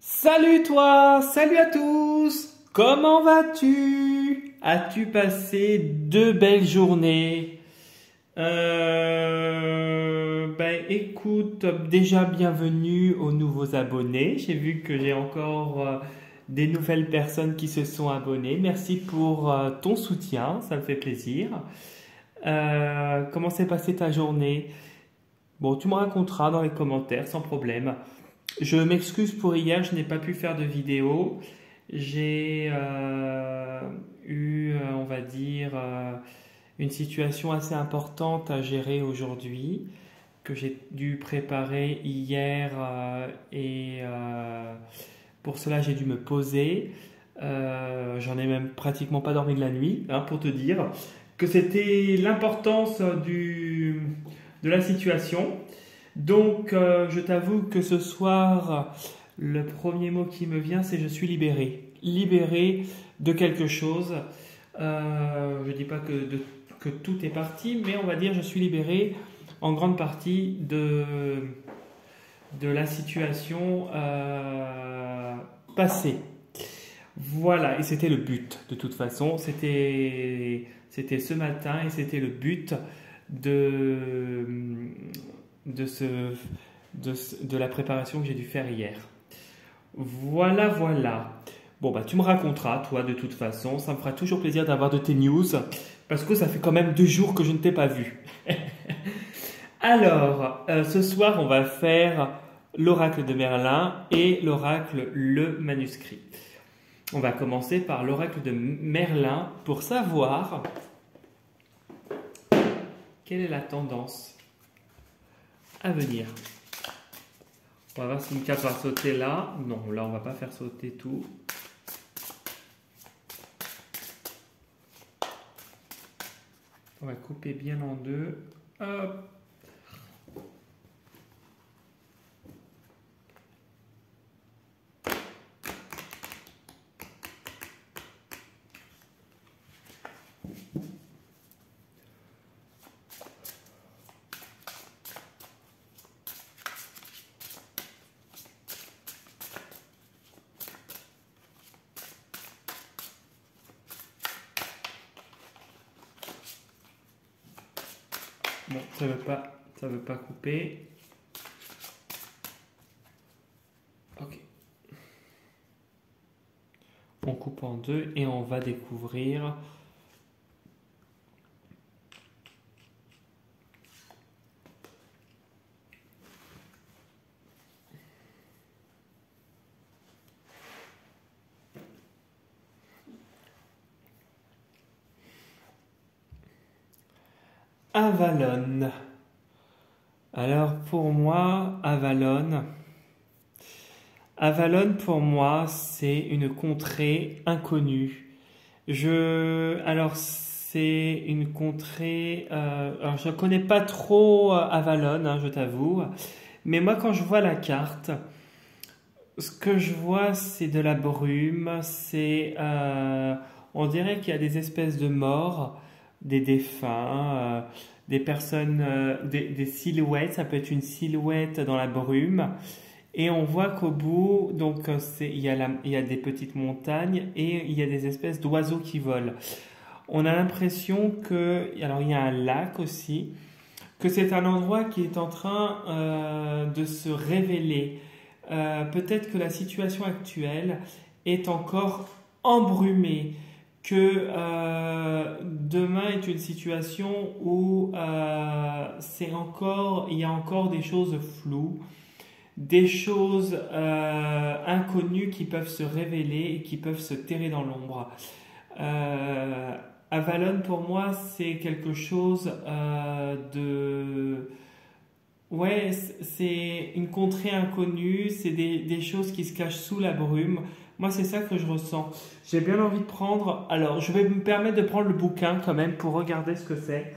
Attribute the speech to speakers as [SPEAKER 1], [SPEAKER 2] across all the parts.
[SPEAKER 1] Salut toi, salut à tous, comment vas-tu? As-tu passé deux belles journées? Ben écoute, déjà bienvenue aux nouveaux abonnés. J'ai vu que j'ai encore des nouvelles personnes qui se sont abonnées. Merci pour ton soutien, ça me fait plaisir. Comment s'est passée ta journée? Bon, tu me raconteras dans les commentaires sans problème. Je m'excuse pour hier, je n'ai pas pu faire de vidéo. J'ai eu, on va dire, une situation assez importante à gérer aujourd'hui, que j'ai dû préparer hier et pour cela j'ai dû me poser. J'en ai même pratiquement pas dormi de la nuit, hein, pour te dire que c'était l'importance de la situation. Donc, je t'avoue que ce soir, le premier mot qui me vient, c'est je suis libéré. Libéré de quelque chose. Je ne dis pas que tout est parti, mais on va dire je suis libéré en grande partie de la situation passée. Voilà, et c'était le but de toute façon. C'était ce matin et c'était le but de, de, ce, de la préparation que j'ai dû faire hier. Voilà, voilà. Bon, bah, tu me raconteras, toi, de toute façon. Ça me fera toujours plaisir d'avoir de tes news, parce que ça fait quand même 2 jours que je ne t'ai pas vu. Alors, ce soir, on va faire l'oracle de Merlin et l'oracle le manuscrit. On va commencer par l'oracle de Merlin pour savoir quelle est la tendance à venir. On va voir si une carte va sauter là. Non, là on va pas faire sauter tout. On va couper bien en deux. Hop. Bon, ça veut pas couper. Ok. On coupe en deux et on va découvrir Avalon. Alors pour moi, Avalon pour moi, c'est une contrée inconnue. Alors c'est une contrée. Alors je connais pas trop Avalon, hein, je t'avoue. Mais moi, quand je vois la carte, ce que je vois, c'est de la brume. On dirait qu'il y a des espèces de morts, des défunts, des personnes, des silhouettes. Ça peut être une silhouette dans la brume. Et on voit qu'au bout, donc il y a des petites montagnes et il y a des espèces d'oiseaux qui volent. On a l'impression alors il y a un lac aussi, que c'est un endroit qui est en train de se révéler. Peut-être que la situation actuelle est encore embrumée, que demain est une situation où il y a encore des choses floues, des choses inconnues qui peuvent se révéler et qui peuvent se terrer dans l'ombre. Euh, Avalon, pour moi, c'est quelque chose de... Ouais, c'est une contrée inconnue, c'est des choses qui se cachent sous la brume. Moi, c'est ça que je ressens. J'ai bien envie de prendre... Alors, je vais me permettre de prendre le bouquin quand même pour regarder ce que c'est.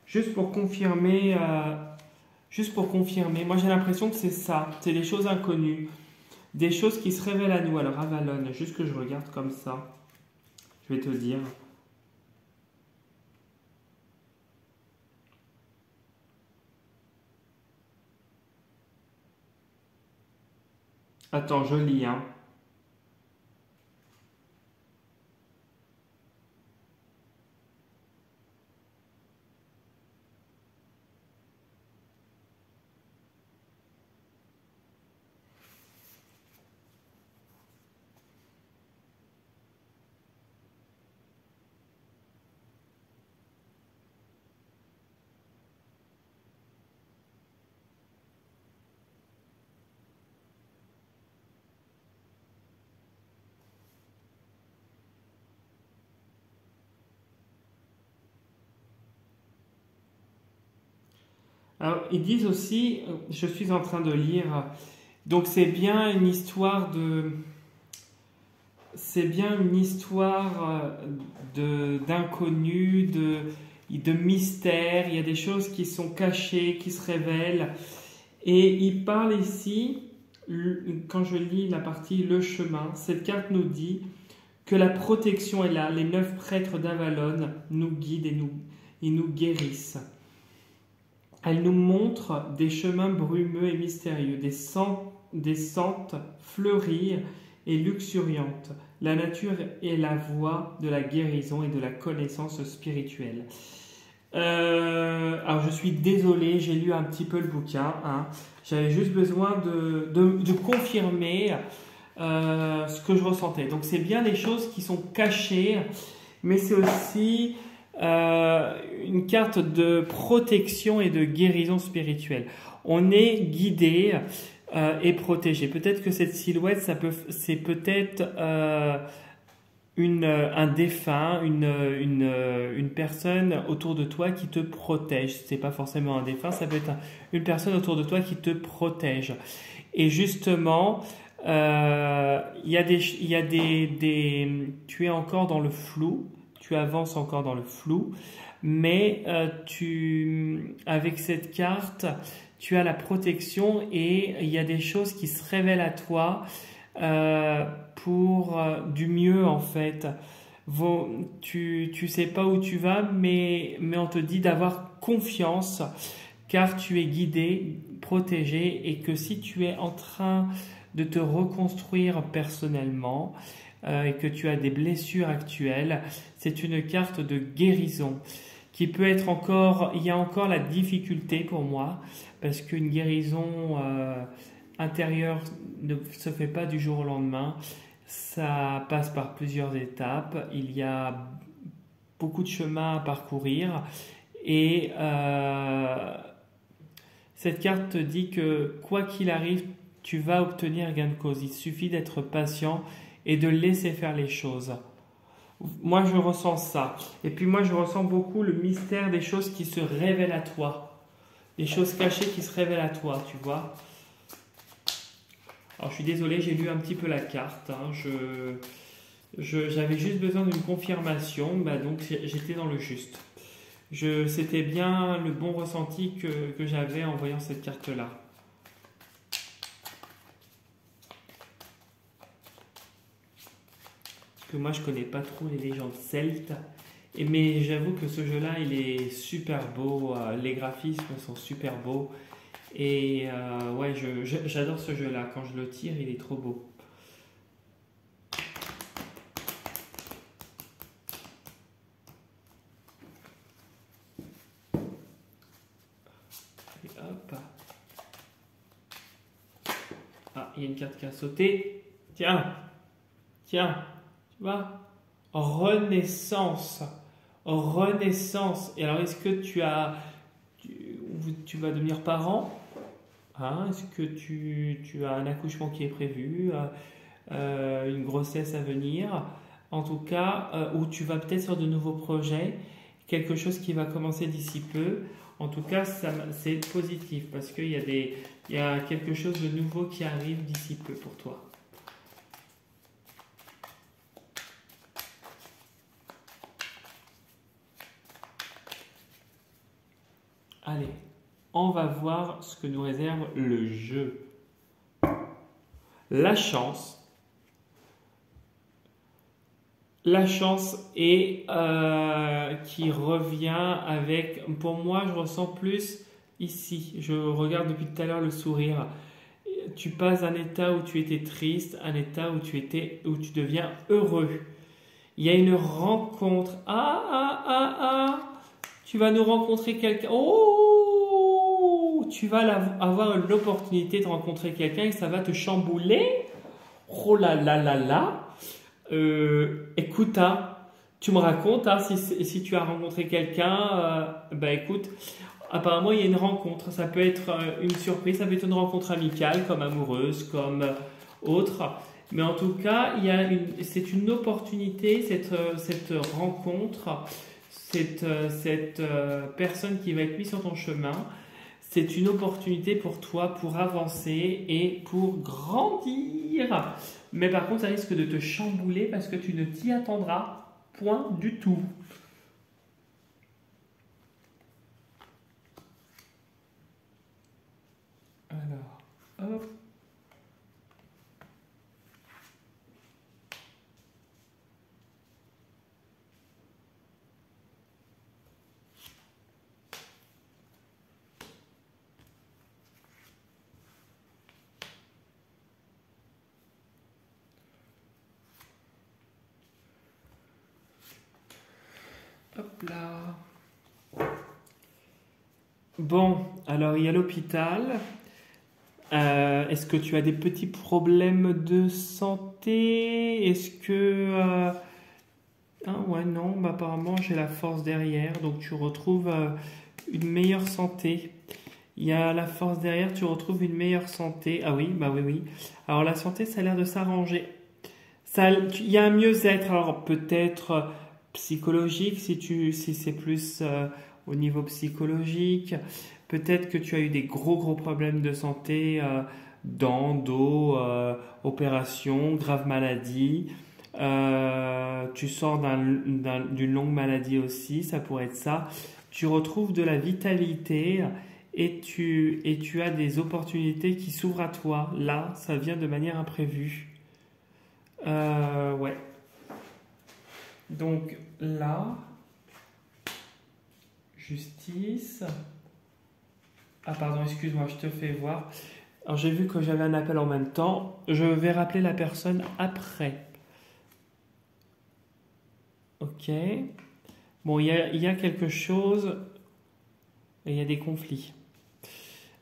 [SPEAKER 1] Juste pour confirmer... Juste pour confirmer, moi j'ai l'impression que c'est ça, c'est des choses inconnues, des choses qui se révèlent à nous. Alors Avalon, juste que je regarde comme ça, je vais te dire. Attends, je lis, hein. Alors, ils disent aussi, je suis en train de lire, donc c'est bien une histoire d'inconnu, de mystère. Il y a des choses qui sont cachées, qui se révèlent. Et il parle ici, quand je lis la partie le chemin, cette carte nous dit que la protection est là. Les 9 prêtres d'Avalon nous guident et nous guérissent. Elle nous montre des chemins brumeux et mystérieux, des sentes fleuries et luxuriantes. La nature est la voie de la guérison et de la connaissance spirituelle. Alors je suis désolé, j'ai lu un petit peu le bouquin. Hein. J'avais juste besoin de confirmer ce que je ressentais. Donc c'est bien des choses qui sont cachées, mais c'est aussi une carte de protection et de guérison spirituelle. On est guidé et protégé. Peut-être que cette silhouette, c'est peut-être un défunt, une personne autour de toi qui te protège. C'est pas forcément un défunt, ça peut être une personne autour de toi qui te protège. Et justement, tu es encore dans le flou. Tu avances encore dans le flou, mais avec cette carte, tu as la protection et il y a des choses qui se révèlent à toi pour du mieux en fait. Tu sais pas où tu vas, mais on te dit d'avoir confiance car tu es guidé, protégé et que si tu es en train de te reconstruire personnellement, et que tu as des blessures actuelles, c'est une carte de guérison qui peut être encore, il y a encore la difficulté pour moi, parce qu'une guérison intérieure ne se fait pas du jour au lendemain, ça passe par plusieurs étapes, il y a beaucoup de chemin à parcourir, et cette carte te dit que quoi qu'il arrive, tu vas obtenir gain de cause, il suffit d'être patient, et de laisser faire les choses. Moi, je ressens ça. Et puis moi, je ressens beaucoup le mystère des choses qui se révèlent à toi. Des choses cachées qui se révèlent à toi, tu vois. Alors, je suis désolé, j'ai lu un petit peu la carte. Hein. J'avais juste besoin d'une confirmation, donc j'étais dans le juste. C'était bien le bon ressenti que j'avais en voyant cette carte-là. Que moi je connais pas trop les légendes celtes, mais j'avoue que ce jeu-là il est super beau, les graphismes sont super beaux et ouais j'adore ce jeu-là, quand je le tire il est trop beau. Et hop. Ah, il y a une carte qui a sauté. Tiens. Tu vois, renaissance. Et alors, est-ce que tu vas devenir parent? Hein? Est-ce que tu as un accouchement qui est prévu? Une grossesse à venir? En tout cas, ou tu vas peut-être sur de nouveaux projets, quelque chose qui va commencer d'ici peu. En tout cas, c'est positif parce qu'il y a quelque chose de nouveau qui arrive d'ici peu pour toi. Allez, on va voir ce que nous réserve le jeu. La chance. La chance est qui revient avec, pour moi je ressens plus ici, je regarde depuis tout à l'heure le sourire, tu passes d'un état où tu étais triste à un état où où tu deviens heureux. Il y a une rencontre. Tu vas nous rencontrer quelqu'un. Oh, tu vas avoir l'opportunité de rencontrer quelqu'un et ça va te chambouler. Oh là là là là. Écoute, hein, tu me racontes hein, si tu as rencontré quelqu'un. Écoute, apparemment il y a une rencontre. Ça peut être une surprise, ça peut être une rencontre amicale, comme amoureuse, comme autre. Mais en tout cas, c'est une opportunité, cette rencontre, cette personne qui va être mise sur ton chemin. C'est une opportunité pour toi pour avancer et pour grandir. Mais par contre, ça risque de te chambouler parce que tu ne t'y attendras point du tout. Alors, hop. Hop là. Bon, alors il y a l'hôpital. Est-ce que tu as des petits problèmes de santé? Est-ce que... ouais, non, apparemment j'ai la force derrière, donc tu retrouves une meilleure santé. Il y a la force derrière, tu retrouves une meilleure santé. Ah oui, bah oui, oui. Alors la santé, ça a l'air de s'arranger. Il y a un mieux-être, alors peut-être psychologique, si c'est plus au niveau psychologique. Peut-être que tu as eu des gros problèmes de santé, dents, dos, opération, grave maladie. Tu sors d'une longue maladie aussi, ça pourrait être ça. Tu retrouves de la vitalité et tu as des opportunités qui s'ouvrent à toi. Là, ça vient de manière imprévue. Ouais. Donc là, justice. Ah pardon, excuse-moi, je te fais voir. Alors j'ai vu que j'avais un appel en même temps. Je vais rappeler la personne après. Ok. Bon, il y a quelque chose. Il y a des conflits.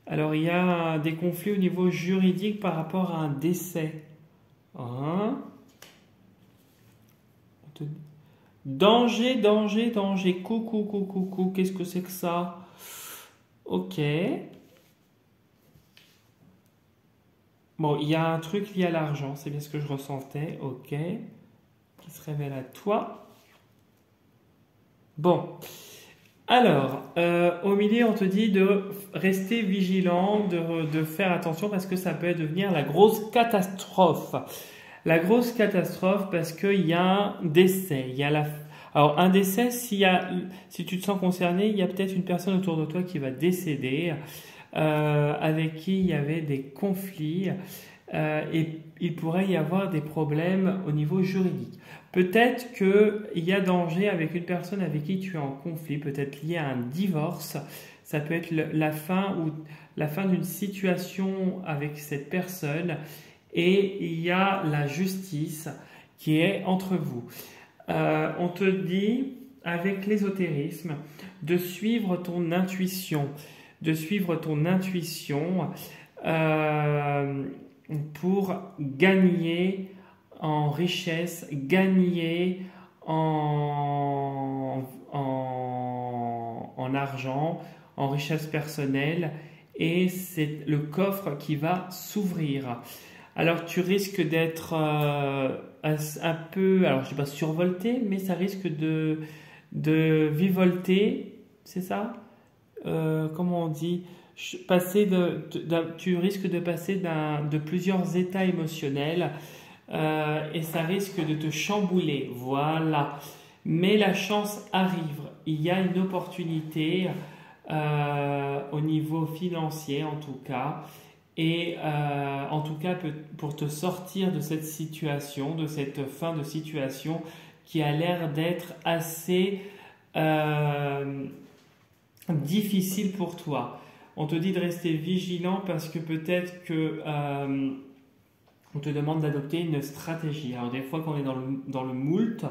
[SPEAKER 1] Alors il y a des conflits au niveau juridique par rapport à un décès. Hein? Danger, danger, danger. Coucou. Qu'est-ce que c'est que ça? Ok. Bon, il y a un truc lié à l'argent, c'est bien ce que je ressentais. Ok. Qui se révèle à toi. Bon. Alors, au milieu, on te dit de rester vigilant, de faire attention parce que ça peut devenir la grosse catastrophe. La grosse catastrophe parce qu'il y a un décès. Alors, un décès, si tu te sens concerné, il y a peut-être une personne autour de toi qui va décéder, avec qui il y avait des conflits, et il pourrait y avoir des problèmes au niveau juridique. Peut-être qu'il y a danger avec une personne avec qui tu es en conflit, peut-être lié à un divorce. Ça peut être la fin d'une situation avec cette personne et il y a la justice qui est entre vous. On te dit, avec l'ésotérisme, de suivre ton intuition, pour gagner en richesse, gagner en argent, en richesse personnelle, et c'est le coffre qui va s'ouvrir. Alors tu risques d'être un peu, alors je ne sais pas survolté, mais ça risque de vivolter, c'est ça? Comment on dit? Tu risques de passer de plusieurs états émotionnels, et ça risque de te chambouler, voilà. Mais la chance arrive, il y a une opportunité au niveau financier en tout cas, et en tout cas pour te sortir de cette situation, de cette fin de situation qui a l'air d'être assez difficile pour toi. On te dit de rester vigilant parce que peut-être que on te demande d'adopter une stratégie. Alors des fois qu'on est dans le moult,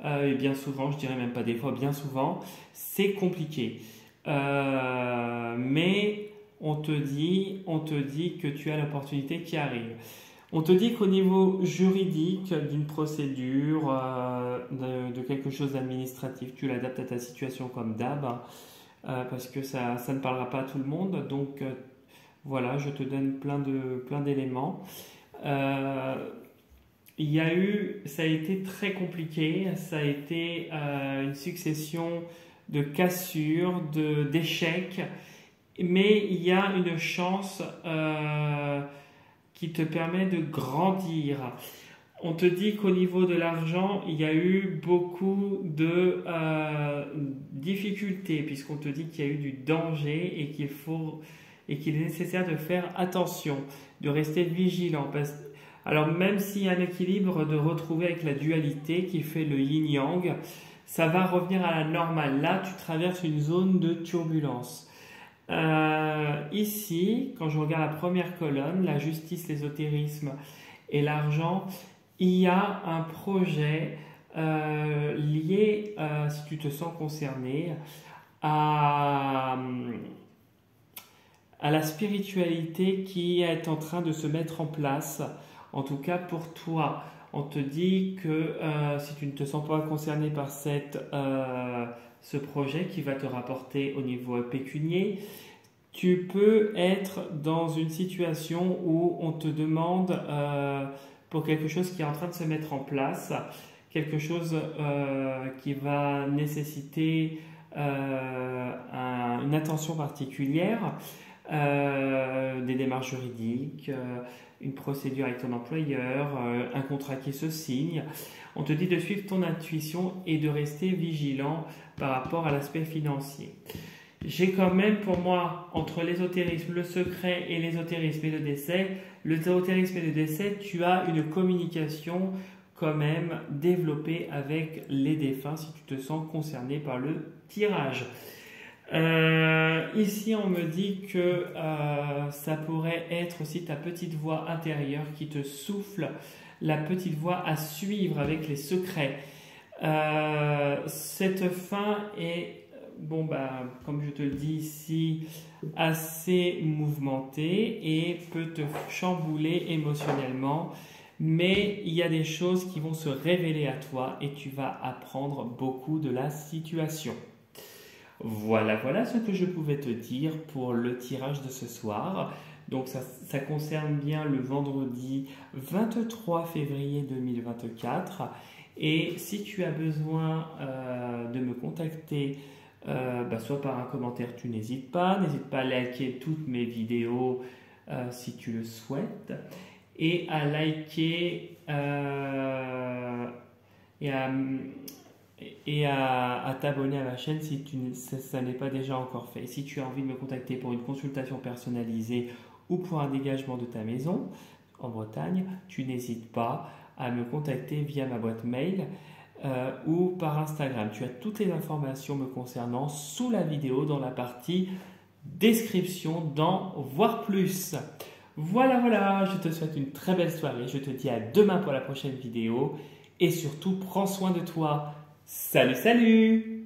[SPEAKER 1] et bien souvent, je dirais même pas des fois, bien souvent, c'est compliqué. Mais on te dit que tu as l'opportunité qui arrive. On te dit qu'au niveau juridique d'une procédure, de quelque chose d'administratif, tu l'adaptes à ta situation comme d'hab, parce que ça ne parlera pas à tout le monde. Donc voilà, je te donne plein d'éléments. Ça a été très compliqué, ça a été une succession de cassures, d'échecs, mais il y a une chance qui te permet de grandir. On te dit qu'au niveau de l'argent, il y a eu beaucoup de difficultés, puisqu'on te dit qu'il y a eu du danger et qu'il est nécessaire de faire attention, de rester vigilant. Alors même s'il y a un équilibre de retrouver avec la dualité qui fait le yin-yang, ça va revenir à la normale. Là, tu traverses une zone de turbulence. Ici, quand je regarde la première colonne, la justice, l'ésotérisme et l'argent, il y a un projet lié, si tu te sens concerné, à la spiritualité qui est en train de se mettre en place, en tout cas pour toi. On te dit que si tu ne te sens pas concerné par ce projet qui va te rapporter au niveau pécunier, tu peux être dans une situation où on te demande pour quelque chose qui est en train de se mettre en place, quelque chose qui va nécessiter une attention particulière, des démarches juridiques, une procédure avec ton employeur, un contrat qui se signe. On te dit de suivre ton intuition et de rester vigilant par rapport à l'aspect financier. J'ai quand même pour moi, entre l'ésotérisme, le secret et l'ésotérisme et le décès, l'ésotérisme et le décès, tu as une communication quand même développée avec les défunts si tu te sens concerné par le tirage. Ici, on me dit que ça pourrait être aussi ta petite voix intérieure qui te souffle, la petite voix à suivre avec les secrets. Cette fin est, comme je te le dis ici, assez mouvementée et peut te chambouler émotionnellement. Mais il y a des choses qui vont se révéler à toi et tu vas apprendre beaucoup de la situation. Voilà ce que je pouvais te dire pour le tirage de ce soir. Donc ça concerne bien le vendredi 23 février 2024. Et si tu as besoin de me contacter, soit par un commentaire, tu n'hésites pas. N'hésite pas à liker toutes mes vidéos si tu le souhaites. Et à liker et à t'abonner à ma chaîne si ça n'est pas déjà encore fait. Si tu as envie de me contacter pour une consultation personnalisée ou pour un dégagement de ta maison en Bretagne, tu n'hésites pas à me contacter via ma boîte mail ou par Instagram. Tu as toutes les informations me concernant sous la vidéo dans la partie description dans Voir Plus. Voilà, je te souhaite une très belle soirée. Je te dis à demain pour la prochaine vidéo et surtout prends soin de toi. Salut